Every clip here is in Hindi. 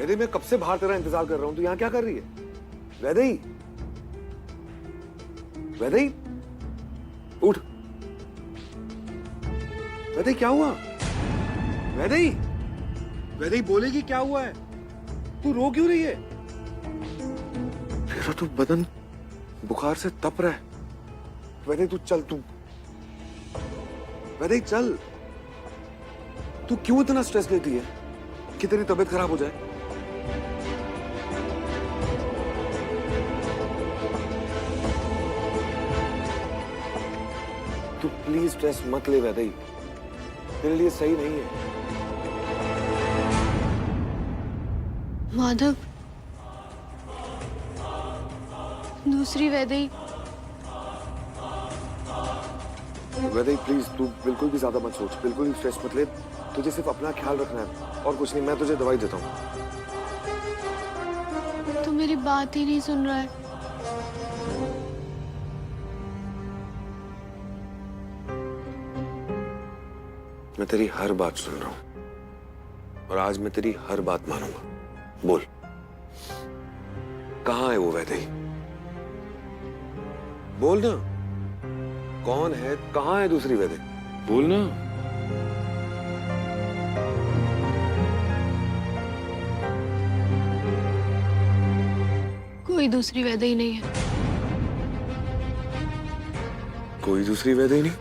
वैदेही, मैं कब से बाहर तेरा इंतजार कर रहा हूं, तू यहाँ क्या कर रही है? वैदेही, वैदेही, उठ। वैदेही, क्या हुआ? वैदेही, वैदेही बोलेगी क्या हुआ है? तू रो क्यों रही है? तेरा तो बदन बुखार से तप रहा है। वैदेही तू चल, तू वैदेही चल। तू क्यों इतना स्ट्रेस लेती है कि तेरी तबीयत खराब हो जाए? तू प्लीज स्ट्रेस मत ले वैदेही, तेरे लिए सही नहीं है। माधव, दूसरी वैदेही। वैदेही प्लीज, तू बिल्कुल भी ज्यादा मत सोच, बिल्कुल भी स्ट्रेस मत ले। तुझे सिर्फ अपना ख्याल रखना है और कुछ नहीं। मैं तुझे दवाई देता हूँ। तू मेरी बात ही नहीं सुन रहा है। मैं तेरी हर बात सुन रहा हूं और आज मैं तेरी हर बात मानूंगा। बोल, कहां है वो वैदेही? बोल ना, कौन है, कहां है दूसरी वैदेही? बोल ना। कोई दूसरी वैदेही नहीं है। कोई दूसरी वैदेही नहीं?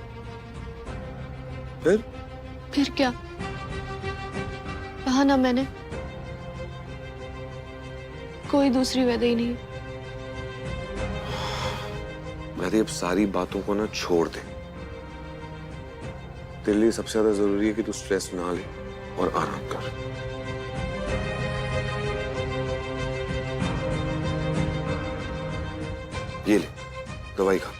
फिर क्या? कहा ना मैंने, कोई दूसरी वैदेही नहीं है। वैदेही, अब सारी बातों को ना छोड़ दे। तेरे लिए सबसे ज्यादा जरूरी है कि तू स्ट्रेस ना ले और आराम कर। ये ले दवाई खा।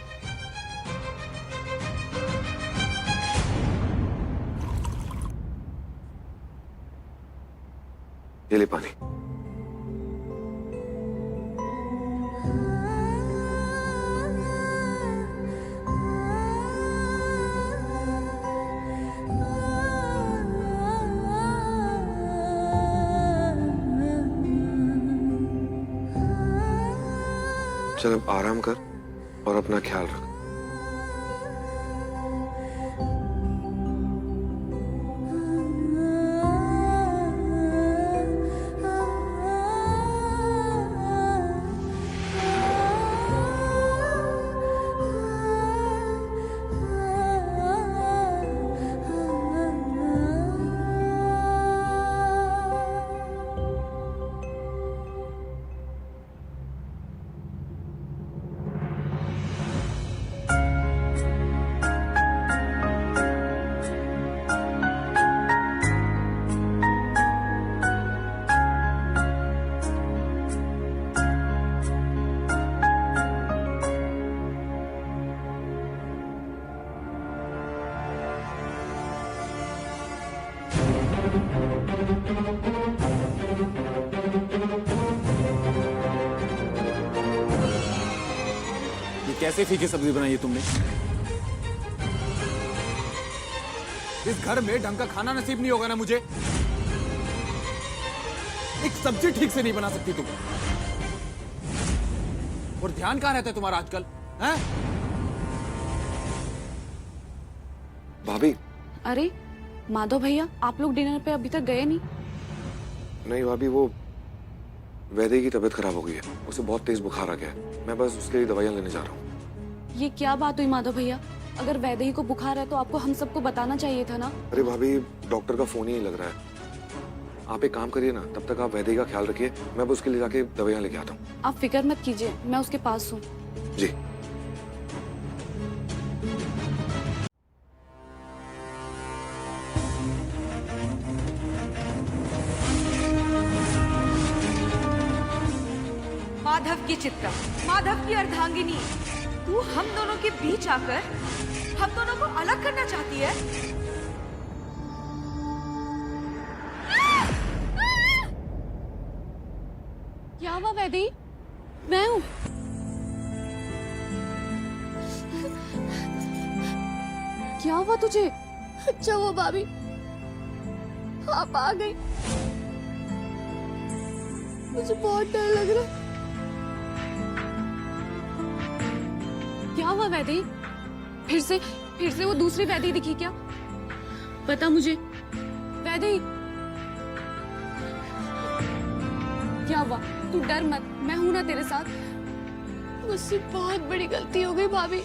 ये ले पानी। चल अब आराम कर और अपना ख्याल रख। कैसे फीकी सब्जी बनाई है तुमने? इस घर में ढंग का खाना नसीब नहीं होगा ना मुझे? एक सब्जी ठीक से नहीं बना सकती तुम। और ध्यान कहां रहता है तुम्हारा आजकल? हैं? भाभी। अरे माधव भैया, आप लोग डिनर पे अभी तक गए नहीं? नहीं भाभी, वो वैदेही की तबीयत खराब हो गई है। उसे बहुत तेज बुखार आ गया है। मैं बस उसके लिए दवाइयां लेने जा रहा हूँ। ये क्या बात हुई माधव भैया? अगर वैदेही को बुखार है तो आपको हम सबको बताना चाहिए था ना। अरे भाभी, डॉक्टर का फोन ही नहीं लग रहा है। आप एक काम करिए ना, तब तक आप वैदेही का ख्याल रखिए। मैं बस उसके लिए जाके दवाइयां लेके आता हूँ। आप फिक्र मत कीजिए, मैं उसके पास हूँ। जी। माधव की चित्रा, माधव की अर्धांगिनी, तू हम दोनों के बीच आकर हम दोनों को अलग करना चाहती है? क्या हुआ वैदेही? मैं हूँ। क्या हुआ तुझे? अच्छा वो भाभी, आप आ गई। मुझे बहुत डर लग रहा है। क्या हुआ वैदेही? फिर से वो दूसरी वैदेही दिखी क्या? बता मुझे वैदेही, क्या हुआ? तू डर मत, मैं हूं ना तेरे साथ। मुझसे बहुत बड़ी गलती हो गई भाभी।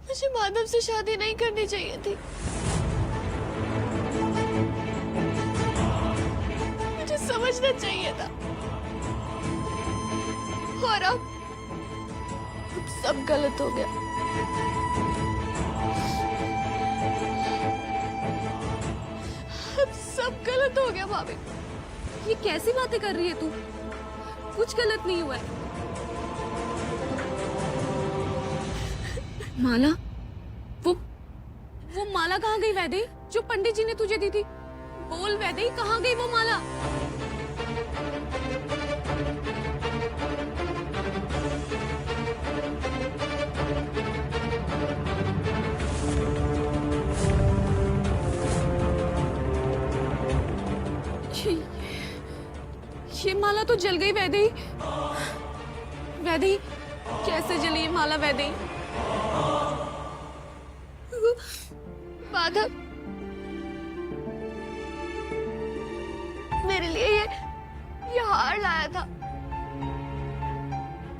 मुझे माधव से शादी नहीं करनी चाहिए थी। मुझे समझना चाहिए था। और अब सब गलत हो गया। अब सब गलत हो गया भाभी। ये कैसी बातें कर रही है तू? कुछ गलत नहीं हुआ है। माला, वो माला कहाँ गई वैदेही, जो पंडित जी ने तुझे दी थी? बोल वैदेही, कहाँ गई वो माला? ये माला तो जल गई वैदेही। वैदेही, कैसे जली ये माला वैदेही? माधव मेरे लिए ये हार लाया था।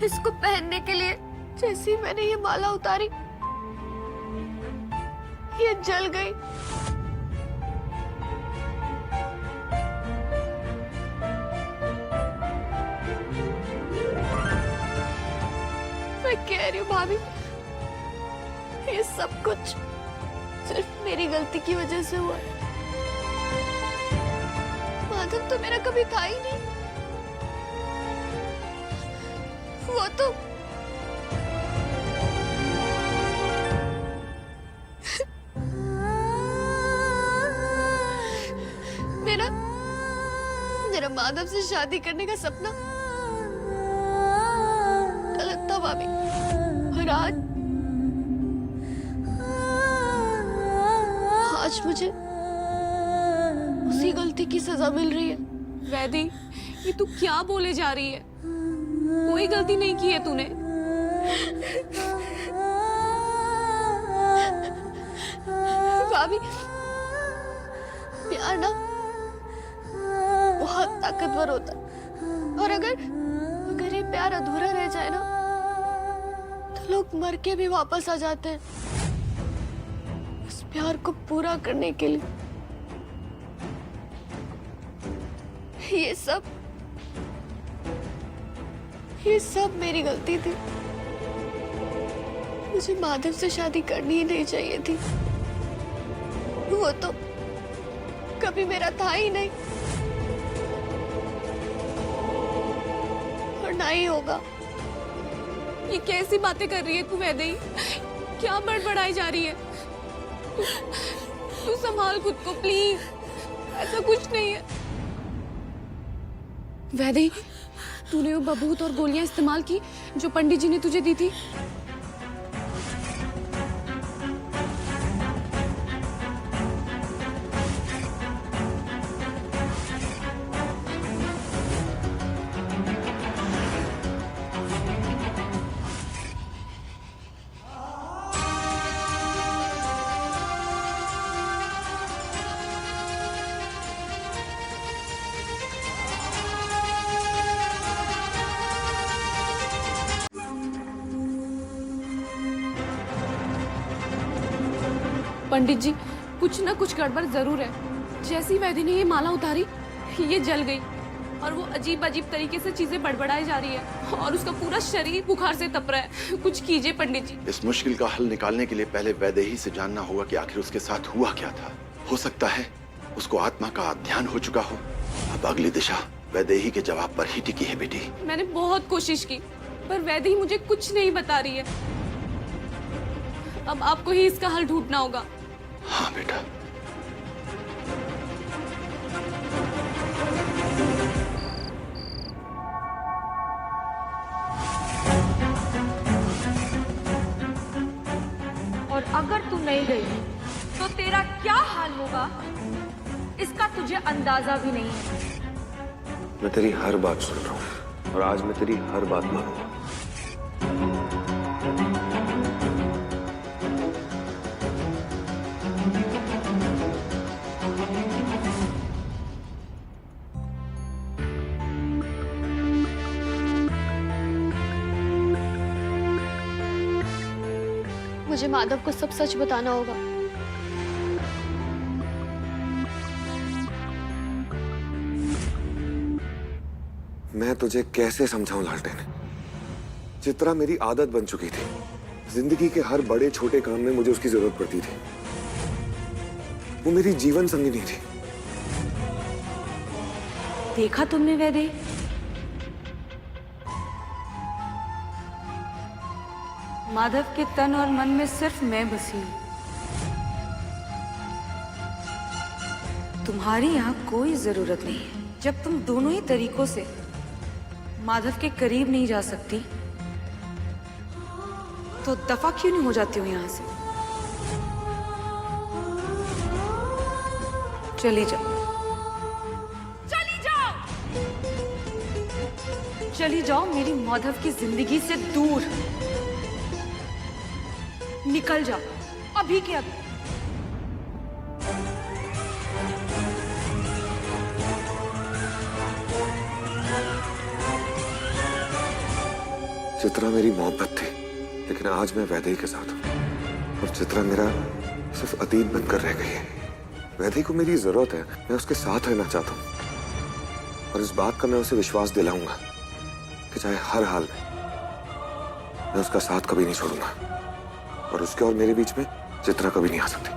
इसको पहनने के लिए जैसे ही मैंने ये माला उतारी, ये जल गई। मैं कह रही हूँ भाभी, ये सब कुछ सिर्फ मेरी गलती की वजह से हुआ। माधव तो मेरा कभी था ही नहीं। वो तो मेरा माधव से शादी करने का सपना गलत था भाभी। और आज मुझे उसी गलती की सजा मिल रही है। वैदेही, ये तू क्या बोले जा रही है? कोई गलती नहीं की है तूने। भाभी, प्यार ना बहुत ताकतवर होता है। और अगर ये प्यार अधूरा रह जाए ना, तो लोग मर के भी वापस आ जाते हैं उस प्यार को पूरा करने के लिए। ये सब मेरी गलती थी। मुझे माधव से शादी करनी ही नहीं चाहिए थी। वो तो कभी मेरा था ही नहीं और ना ही होगा। ये कैसी बातें कर रही है तू वैदेही? क्या बड़बड़ाई जा रही है? तू संभाल खुद को प्लीज। ऐसा कुछ नहीं है। वैदेही, तूने वो बबूत और गोलियां इस्तेमाल की जो पंडित जी ने तुझे दी थी? पंडित जी, कुछ ना कुछ गड़बड़ जरूर है। जैसी वैदेही ने ये माला उतारी, ये जल गई और वो अजीब अजीब तरीके से चीजें बड़बड़ाई जा रही है और उसका पूरा शरीर बुखार से तप रहा है। कुछ कीजिए पंडित जी। इस मुश्किल का हल निकालने के लिए पहले वैदेही से जानना होगा कि आखिर उसके साथ हुआ क्या था। हो सकता है उसको आत्मा का ध्यान हो चुका हो। अब अगली दिशा वैदेही के जवाब पर ही टिकी है बेटी। मैंने बहुत कोशिश की, पर वैदेही मुझे कुछ नहीं बता रही है। अब आपको ही इसका हल ढूंढना होगा। हाँ बेटा। और अगर तू नहीं गई तो तेरा क्या हाल होगा इसका तुझे अंदाजा भी नहीं है। मैं तेरी हर बात सुन रहा हूँ और आज मैं तेरी हर बात मानूंगा। मुझे माधव को सब सच बताना होगा। मैं तुझे कैसे समझाऊं लालटेन? चित्रा मेरी आदत बन चुकी थी। जिंदगी के हर बड़े छोटे काम में मुझे उसकी जरूरत पड़ती थी। वो मेरी जीवन संगिनी थी। देखा तुमने वैदेही? माधव के तन और मन में सिर्फ मैं बसी हूं। तुम्हारी यहां कोई जरूरत नहीं है। जब तुम दोनों ही तरीकों से माधव के करीब नहीं जा सकती तो दफा क्यों नहीं हो जाती हूं यहां से? चली जाओ, चली जाओ, चली जाओ मेरी माधव की जिंदगी से दूर। निकल जाओ अभी के अभी। चित्रा मेरी मोहब्बत थी, लेकिन आज मैं वैदेही के साथ हूं और चित्रा मेरा सिर्फ अतीत बनकर रह गई है। वैदेही को मेरी जरूरत है, मैं उसके साथ रहना चाहता हूं और इस बात का मैं उसे विश्वास दिलाऊंगा कि चाहे हर हाल में मैं उसका साथ कभी नहीं छोड़ूंगा और उसके और मेरे बीच में चित्रा कभी नहीं आ सकती।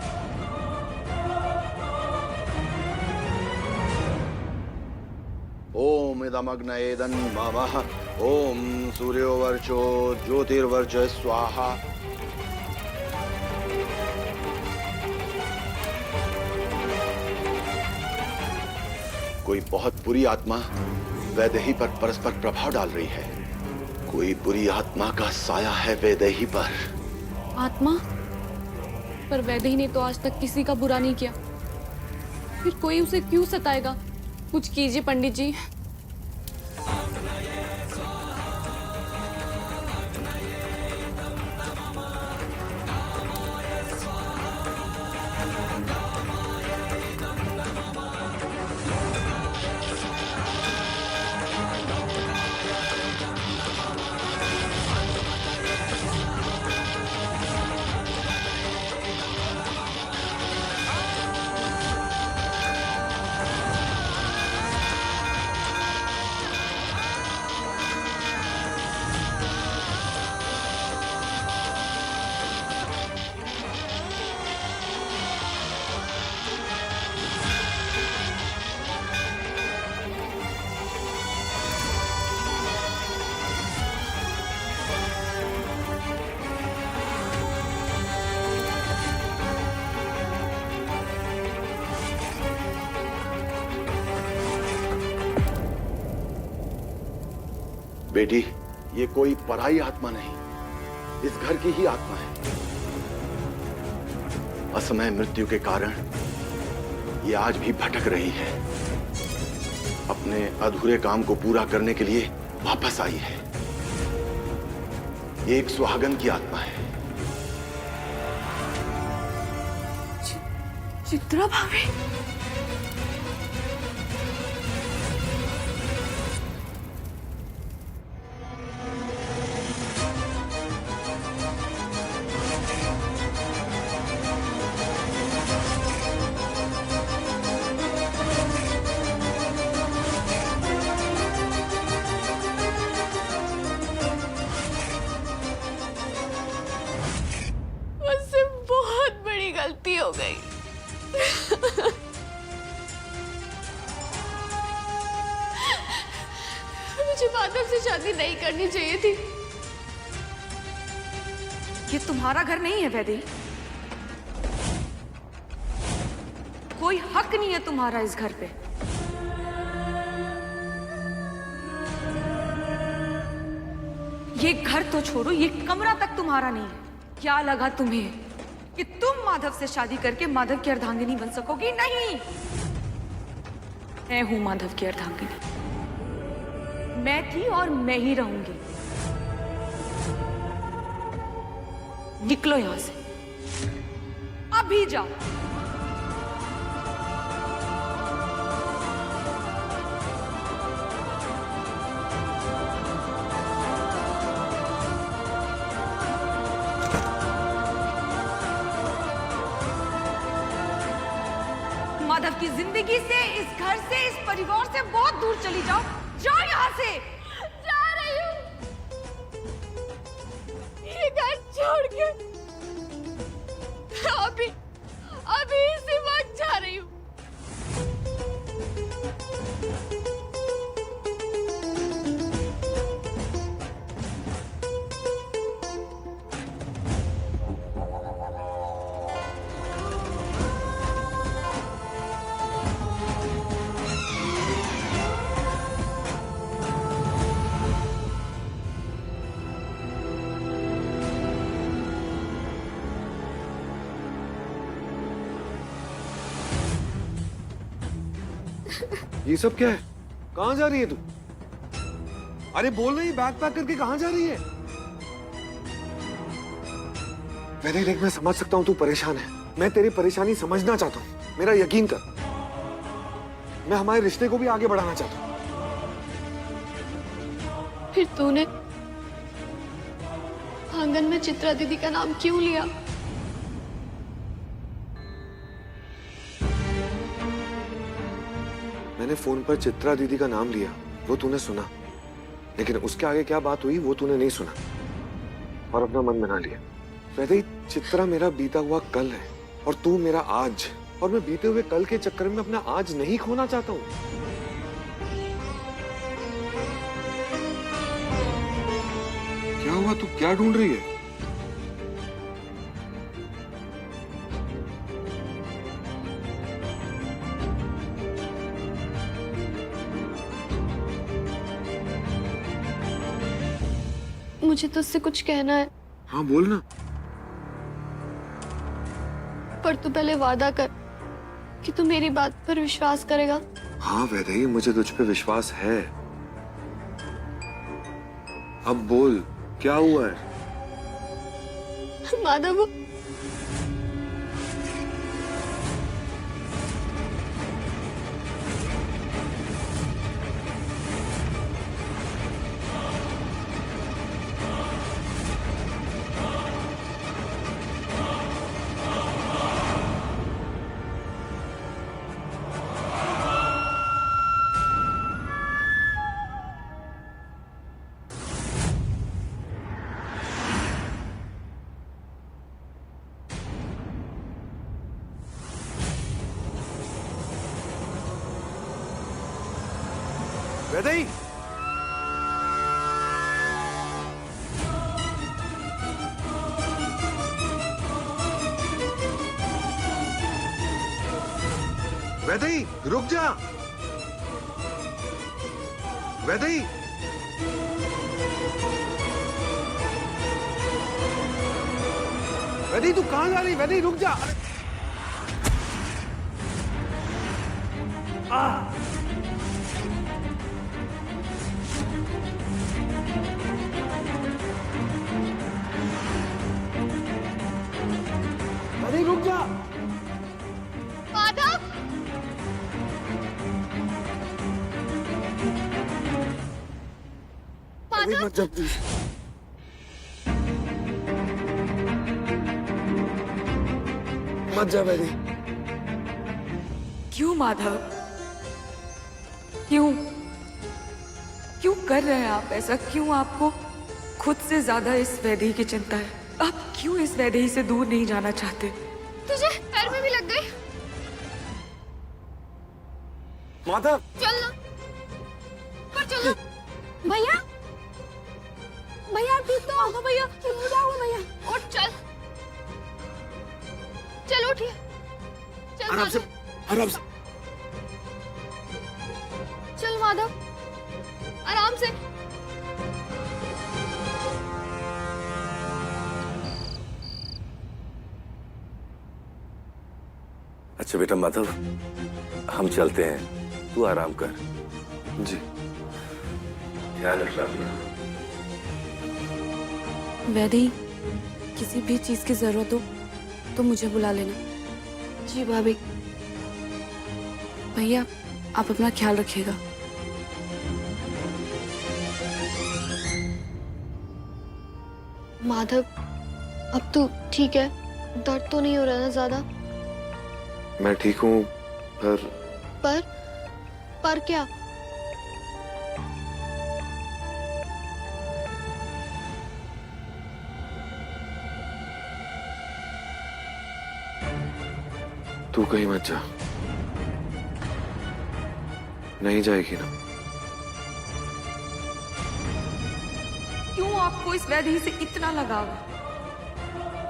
ओम इदमग्नएदं ममः। ओम सूर्योवर्चो ज्योतिर्वर्च स्वाहा। कोई बहुत बुरी आत्मा वैदेही पर परस्पर प्रभाव डाल रही है। कोई बुरी आत्मा का साया है वैदेही पर। आत्मा? पर वैदेही ने तो आज तक किसी का बुरा नहीं किया, फिर कोई उसे क्यों सताएगा? कुछ कीजिए पंडित जी। बेटी, ये कोई पराई आत्मा नहीं, इस घर की ही आत्मा है। असमय मृत्यु के कारण ये आज भी भटक रही है। अपने अधूरे काम को पूरा करने के लिए वापस आई है। ये एक सुहागन की आत्मा है। चित्रा भाभी? मुझसे बहुत बड़ी गलती हो गई। मुझे माधव से शादी नहीं करनी चाहिए थी। ये तुम्हारा घर नहीं है वैदेही। कोई हक नहीं है तुम्हारा इस घर पे। ये घर तो छोड़ो, ये कमरा तक तुम्हारा नहीं है। क्या लगा तुम्हें कि तुम माधव से शादी करके माधव की अर्धांगिनी बन सकोगी? नहीं, मैं हूं माधव की अर्धांगिनी। मैं थी और मैं ही रहूंगी। निकलो यहां से, अभी जाओ। माधव की जिंदगी से, इस घर से, इस परिवार से बहुत दूर चली जाओ। जाओ यहाँ से। जा रही हूँ ये घर छोड़ के। अभी अभी इसी वक्त जा रही हूँ। ये सब क्या है? कहाँ जा रही है तू? अरे बोल रही, बैग पैक करके कहाँ जा रही है? वैदेही देख, मैं समझ सकता हूँ तू परेशान है। मैं तेरी परेशानी समझना चाहता हूँ। मेरा यकीन कर, मैं हमारे रिश्ते को भी आगे बढ़ाना चाहता हूँ। फिर तूने आंगन में चित्रा दीदी का नाम क्यों लिया? मैंने फोन पर चित्रा दीदी का नाम लिया, वो तूने सुना, लेकिन उसके आगे क्या बात हुई वो तूने नहीं सुना और अपना मन बना लिया। वैदेही, चित्रा मेरा बीता हुआ कल है और तू मेरा आज, और मैं बीते हुए कल के चक्कर में अपना आज नहीं खोना चाहता हूँ। क्या हुआ? तू क्या ढूंढ रही है? मुझे तुझसे कुछ कहना है। हाँ बोल ना। पर तू पहले वादा कर कि तू मेरी बात पर विश्वास करेगा। हाँ वैदेही, मुझे तुझ पे विश्वास है। अब बोल, क्या हुआ है? माधव, वैदेही, वैदेही रुक जा। वैदेही, वैदेही तू कहाँ जा रही? वैदेही रुक जा। वैदेही रुक जा। माधव, वैदेही मत जा प्लीज। मत जा वैदेही। क्यों माधव? क्यों क्यों कर रहे हैं आप ऐसा? क्यों आपको खुद से ज्यादा इस वैदेही की चिंता है? आप क्यों इस वैदेही से दूर नहीं जाना चाहते? तुझे पैर में भी लग गई। माधव, चल ना, पर चलो। भैया, भैया ठीक तो हो? भैया क्या हुआ? भैया उठ, चल चल, उठिए, चल आराम से, आराम से। चल माधव, आराम से। अच्छा बेटा माधव, हम चलते हैं। तू आराम कर। जी। ध्यान रखना अपना। वैदेही, किसी भी चीज की जरूरत हो तो मुझे बुला लेना। जी भाभी। भैया, आप अपना ख्याल रखिएगा। माधव, अब तो ठीक है? दर्द तो नहीं हो रहा ना ज्यादा? मैं ठीक हूँ, पर क्या? तू कहीं मत जा। नहीं जाएगी ना? क्यों आपको इस वैदेही से इतना लगाव है?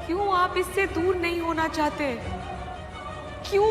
क्यों आप इससे दूर नहीं होना चाहते? क्यों?